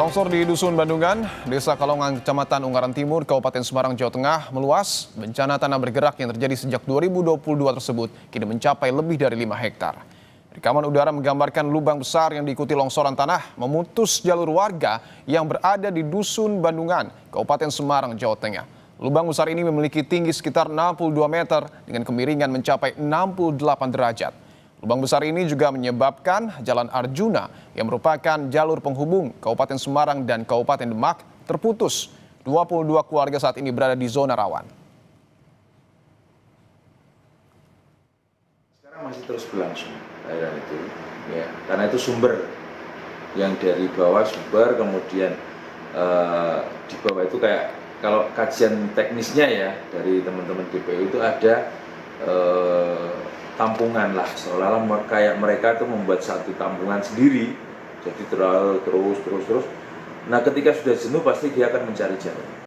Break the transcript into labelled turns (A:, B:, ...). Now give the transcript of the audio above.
A: Longsor di Dusun Bandungan, Desa Kalongan, Kecamatan Ungaran Timur, Kabupaten Semarang, Jawa Tengah meluas. Bencana tanah bergerak yang terjadi sejak 2022 tersebut kini mencapai lebih dari 5 hektar. Rekaman udara menggambarkan lubang besar yang diikuti longsoran tanah memutus jalur warga yang berada di Dusun Bandungan, Kabupaten Semarang, Jawa Tengah. Lubang besar ini memiliki tinggi sekitar 62 meter dengan kemiringan mencapai 68 derajat. Lubang besar ini juga menyebabkan Jalan Arjuna yang merupakan jalur penghubung Kabupaten Semarang dan Kabupaten Demak terputus. 22 keluarga saat ini berada di zona rawan.
B: Sekarang masih terus berlangsung aliran itu, ya, karena itu sumber yang dari bawah sumber, kemudian di bawah itu kayak kalau kajian teknisnya ya dari teman-teman DPU itu ada tampungan lah, seolah-olah kayak mereka itu membuat satu tampungan sendiri, jadi terus. Nah ketika sudah jenuh pasti dia akan mencari jalan.